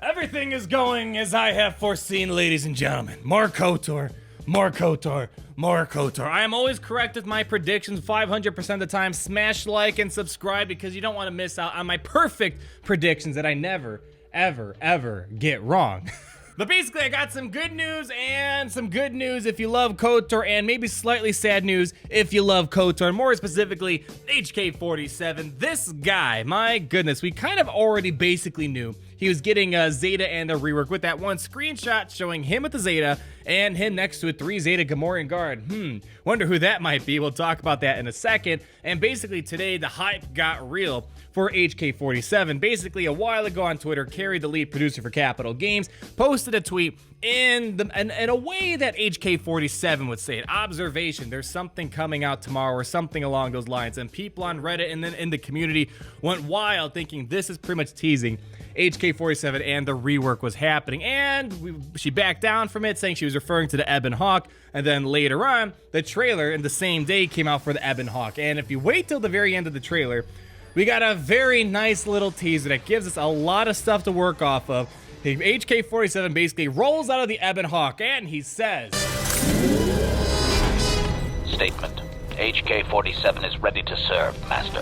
Everything is going as I have foreseen, ladies and gentlemen. More KOTOR, more KOTOR, more KOTOR. I am always correct with my predictions 500% of the time. Smash like and subscribe because you don't want to miss out on my perfect predictions that I never, ever get wrong. But basically, I got some good news and some good news if you love KOTOR, and maybe slightly sad news if you love KOTOR, and more specifically, HK47. This guy, my goodness, we kind of already basically knew he was getting a Zeta and a rework with that one screenshot showing him with the Zeta and him next to a 3 Zeta Gamorrean guard. Wonder who that might be. We'll talk about that in a second. And basically today, the hype got real for HK47. Basically, a while ago on Twitter, Carrie, the lead producer for Capital Games, posted a tweet in a way that HK47 would say it. Observation, there's something coming out tomorrow or something along those lines. And people on Reddit and then in the community went wild thinking this is pretty much teasing HK47 and the rework was happening. And she backed down from it, saying she was referring to the Ebon Hawk. And then later on, the trailer in the same day came out for the Ebon Hawk. And if you wait till the very end of the trailer, we got a very nice little teaser that gives us a lot of stuff to work off of. HK47 basically rolls out of the Ebon Hawk and he says, Statement. HK47 is ready to serve, Master.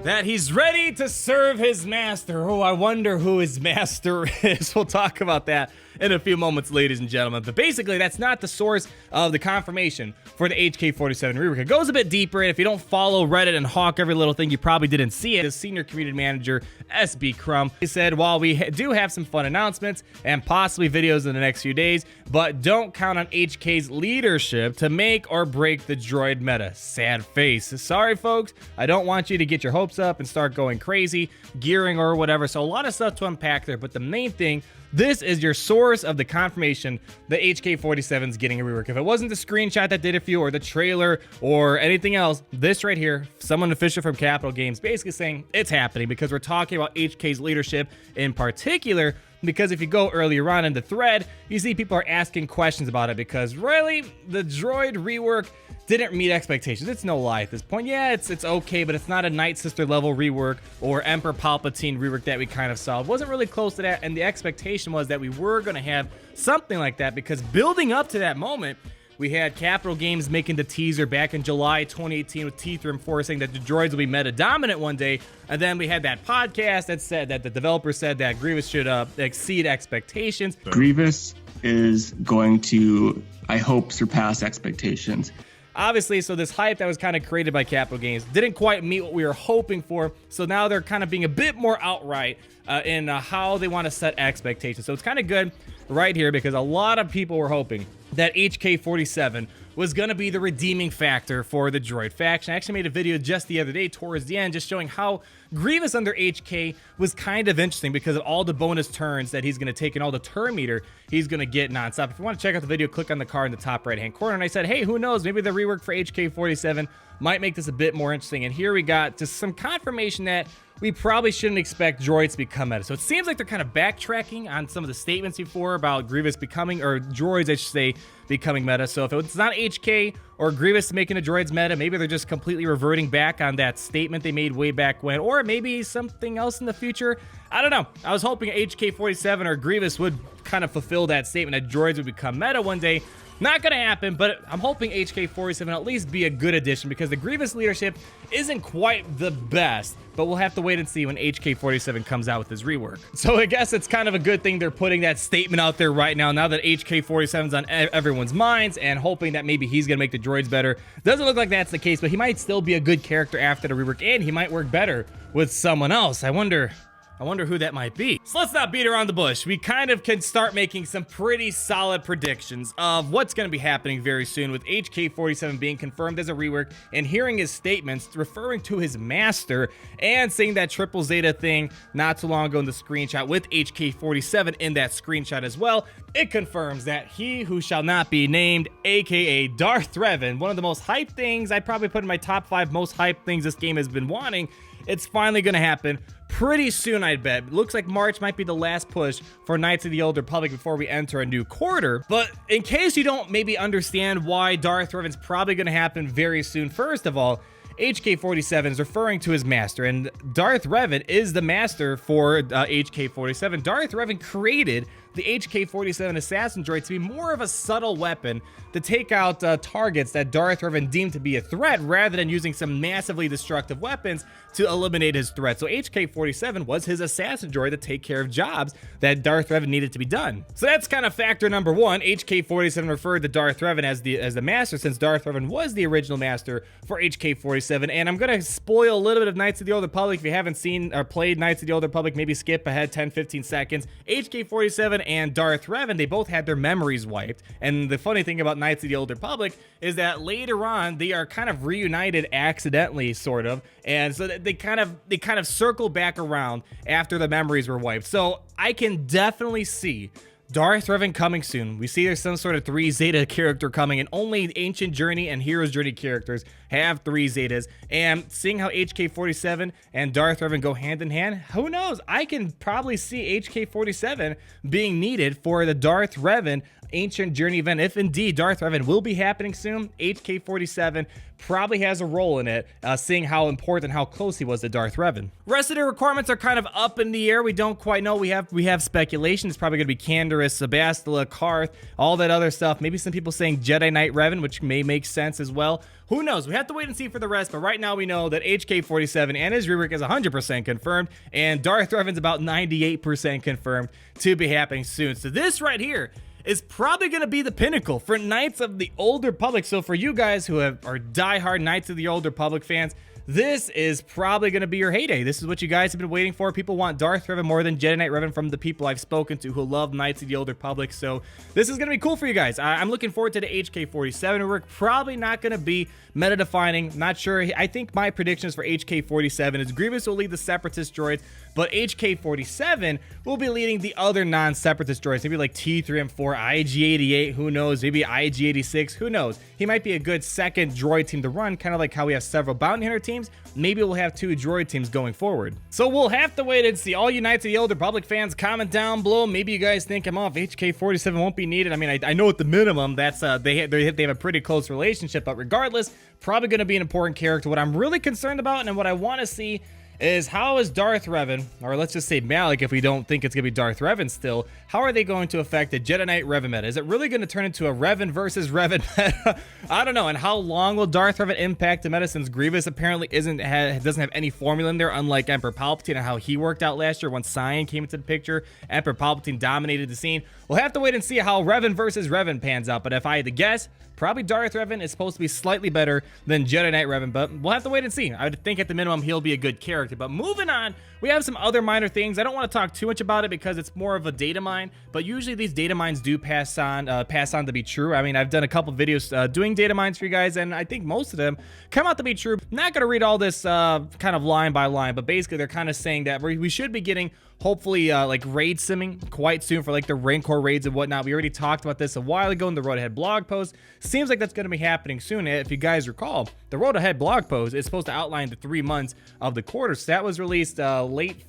That he's ready to serve his master. Oh, I wonder who his master is. We'll talk about that in a few moments, ladies and gentlemen. But basically, that's not the source of the confirmation for the HK47 rework. It goes a bit deeper, and if you don't follow Reddit and hawk every little thing, you probably didn't see it. The senior community manager, SB Crumb, he said, while we do have some fun announcements and possibly videos in the next few days, but don't count on HK's leadership to make or break the droid meta. Sad face. Sorry, folks. I don't want you to get your hopes up and start going crazy, gearing or whatever. So a lot of stuff to unpack there, but the main thing, this is your source of the confirmation that HK47 is getting a rework. If it wasn't the screenshot that did it for you or the trailer or anything else, this right here, someone official from Capital Games basically saying it's happening because we're talking about HK's leadership in particular. Because if you go earlier on in the thread, you see people are asking questions about it because really, the droid rework didn't meet expectations. It's no lie at this point. Yeah, it's okay, but it's not a Night Sister level rework or Emperor Palpatine rework that we kind of saw. It wasn't really close to that, and the expectation was that we were going to have something like that because building up to that moment, we had Capital Games making the teaser back in July 2018 with Teeth reinforcing that the droids will be meta-dominant one day, and then we had that podcast that said that the developer said that Grievous should exceed expectations. Grievous is going to, I hope, surpass expectations. Obviously, so this hype that was kind of created by Capital Games didn't quite meet what we were hoping for, so now they're kind of being a bit more outright in how they want to set expectations. So it's kind of good right here because a lot of people were hoping that HK47 was going to be the redeeming factor for the droid faction. I actually made a video just the other day towards the end just showing how Grievous under HK was kind of interesting because of all the bonus turns that he's going to take and all the turn meter he's going to get nonstop. If you want to check out the video, click on the card in the top right hand corner. And I said, hey, who knows, maybe the rework for HK47 might make this a bit more interesting. And here we got just some confirmation that we probably shouldn't expect droids to become meta. So it seems like they're kind of backtracking on some of the statements before about Grievous becoming, or droids, I should say, becoming meta. So if it's not HK or Grievous making the droids meta, maybe they're just completely reverting back on that statement they made way back when, or maybe something else in the future. I don't know. I was hoping HK47 or Grievous would kind of fulfill that statement that droids would become meta one day. Not gonna happen, but I'm hoping HK47 at least be a good addition because the Grievous leadership isn't quite the best, but we'll have to wait and see when HK47 comes out with his rework. So I guess it's kind of a good thing they're putting that statement out there right now that HK47's on everyone's minds and hoping that maybe he's gonna make the droids better. Doesn't look like that's the case, but he might still be a good character after the rework and he might work better with someone else. I wonder who that might be. So let's not beat around the bush. We kind of can start making some pretty solid predictions of what's going to be happening very soon with HK47 being confirmed as a rework and hearing his statements referring to his master and saying that triple Zeta thing not too long ago in the screenshot with HK47 in that screenshot as well. It confirms that he who shall not be named, aka Darth Revan, one of the most hyped things I'd probably put in my top 5 most hyped things this game has been wanting, it's finally going to happen pretty soon, I bet. It looks like March might be the last push for Knights of the Old Republic before we enter a new quarter. But in case you don't maybe understand why Darth Revan's probably going to happen very soon, first of all, HK-47 is referring to his master, and Darth Revan is the master for HK-47. Darth Revan created the HK-47 assassin droid to be more of a subtle weapon to take out targets that Darth Revan deemed to be a threat, rather than using some massively destructive weapons to eliminate his threat. So HK-47 was his assassin droid to take care of jobs that Darth Revan needed to be done. So that's kind of factor number one. HK-47 referred to Darth Revan as the master, since Darth Revan was the original master for HK-47. And I'm gonna spoil a little bit of Knights of the Old Republic. If you haven't seen or played Knights of the Old Republic, maybe skip ahead 10-15 seconds. HK-47 and Darth Revan, they both had their memories wiped. And the funny thing about Knights of the Old Republic is that later on they are kind of reunited accidentally, sort of, and so they kind of circle back around after the memories were wiped. So I can definitely see Darth Revan coming soon. We see there's some sort of 3 Zeta character coming, and only Ancient Journey and Hero's Journey characters have 3 Zetas. And seeing how HK-47 and Darth Revan go hand in hand, who knows? I can probably see HK-47 being needed for the Darth Revan Ancient Journey event. If indeed Darth Revan will be happening soon, HK-47 probably has a role in it, seeing how important, how close he was to Darth Revan. Rest of the requirements are kind of up in the air. We don't quite know. We have speculation. It's probably going to be Canderous, Sebastila, Karth, all that other stuff. Maybe some people saying Jedi Knight Revan, which may make sense as well. Who knows? We have to wait and see for the rest, but right now we know that HK-47 and his rework is 100% confirmed, and Darth Revan's about 98% confirmed to be happening soon. So this right here is probably going to be the pinnacle for Knights of the Old Republic. So for you guys who are diehard Knights of the Old Republic fans, this is probably going to be your heyday. This is what you guys have been waiting for. People want Darth Revan more than Jedi Knight Revan from the people I've spoken to who love Knights of the Old Republic. So this is going to be cool for you guys. I'm looking forward to the HK-47 rework. Probably not going to be meta defining. Not sure. I think my predictions for HK-47 is Grievous will lead the Separatist droids, but HK-47 will be leading the other non-Separatist droids. Maybe like T3M4, IG-88, who knows? Maybe IG-86, who knows? He might be a good second droid team to run, kind of like how we have several bounty hunter teams. Maybe we'll have 2 droid teams going forward. So we'll have to wait and see. All you Knights of the Old Republic fans, comment down below. Maybe you guys think I'm off. HK-47 won't be needed. I mean, I know at the minimum that's they have a pretty close relationship, but regardless, probably going to be an important character. What I'm really concerned about and what I want to see is how is Darth Revan, or let's just say Malik if we don't think it's going to be Darth Revan still, how are they going to affect the Jedi Knight Revan meta? Is it really going to turn into a Revan versus Revan meta? I don't know. And how long will Darth Revan impact the meta, since Grievous apparently doesn't have any formula in there, unlike Emperor Palpatine and how he worked out last year when Cyan came into the picture. Emperor Palpatine dominated the scene. We'll have to wait and see how Revan versus Revan pans out, but if I had to guess, probably Darth Revan is supposed to be slightly better than Jedi Knight Revan, but we'll have to wait and see. I would think at the minimum he'll be a good character. But moving on, we have some other minor things. I don't want to talk too much about it because it's more of a data mine, but usually these data mines do pass on to be true. I mean, I've done a couple videos doing data mines for you guys, and I think most of them come out to be true. I'm not going to read all this kind of line by line, but basically they're kind of saying that we should be getting hopefully like raid simming quite soon for like the Rancor raids and whatnot. We already talked about this a while ago in the Road Ahead blog post. Seems like that's going to be happening soon. If you guys recall, the Road Ahead blog post is supposed to outline the 3 months of the quarter. So that was released late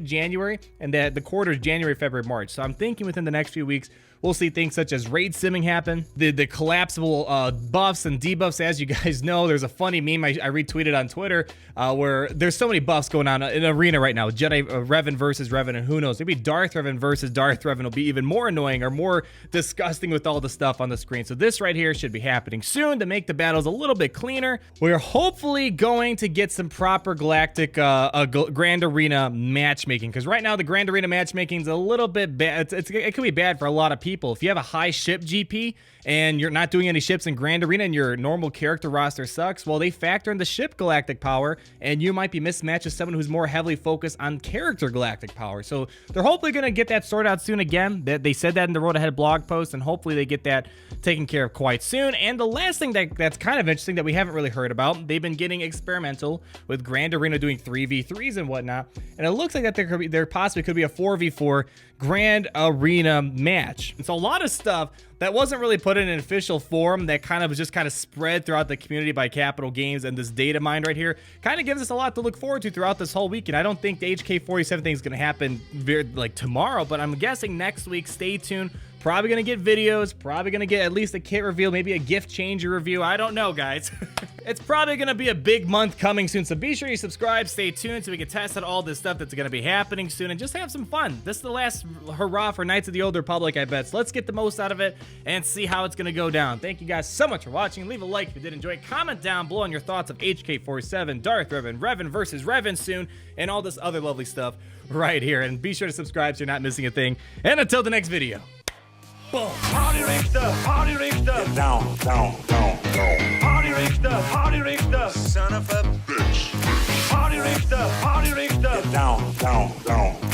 January, and that the quarter is January, February, March. So I'm thinking within the next few weeks we'll see things such as raid simming happen, the collapsible buffs and debuffs. As you guys know, there's a funny meme I retweeted on Twitter where there's so many buffs going on in Arena right now. Jedi Revan versus Revan, and who knows, maybe Darth Revan versus Darth Revan will be even more annoying or more disgusting with all the stuff on the screen. So this right here should be happening soon to make the battles a little bit cleaner. We're hopefully going to get some proper galactic Grand Arena matchmaking, because right now the Grand Arena matchmaking is a little bit bad. It could be bad for a lot of people. If you have a high ship GP and you're not doing any ships in Grand Arena and your normal character roster sucks, well, they factor in the ship galactic power, and you might be mismatched with someone who's more heavily focused on character galactic power. So they're hopefully going to get that sorted out soon again. They said that in the Road Ahead blog post, and hopefully they get that taken care of quite soon. And the last thing that's kind of interesting that we haven't really heard about, they've been getting experimental with Grand Arena doing 3v3s and whatnot, and it looks like that there possibly could be a 4v4 Grand Arena match. It's a lot of stuff that wasn't really put in an official form, that kind of was just kind of spread throughout the community by Capital Games, and this data mine right here kind of gives us a lot to look forward to throughout this whole weekend. I don't think the HK-47 thing is going to happen like tomorrow, but I'm guessing next week. Stay tuned Probably gonna get videos, probably gonna get at least a kit reveal, maybe a gift changer review. I don't know, guys. It's probably gonna be a big month coming soon, so be sure you subscribe, stay tuned so we can test out all this stuff that's gonna be happening soon and just have some fun. This is the last hurrah for Knights of the Old Republic, I bet. So let's get the most out of it and see how it's gonna go down. Thank you guys so much for watching. Leave a like if you did enjoy it. Comment down below on your thoughts of HK-47, Darth Revan, Revan versus Revan soon, and all this other lovely stuff right here. And be sure to subscribe so you're not missing a thing. And until the next video. Boom. Party Richter, Party Richter. Down, down, down, down. Party Richter, Party Richter. Son of a bitch. Party Richter, Party Richter. Down, down, down.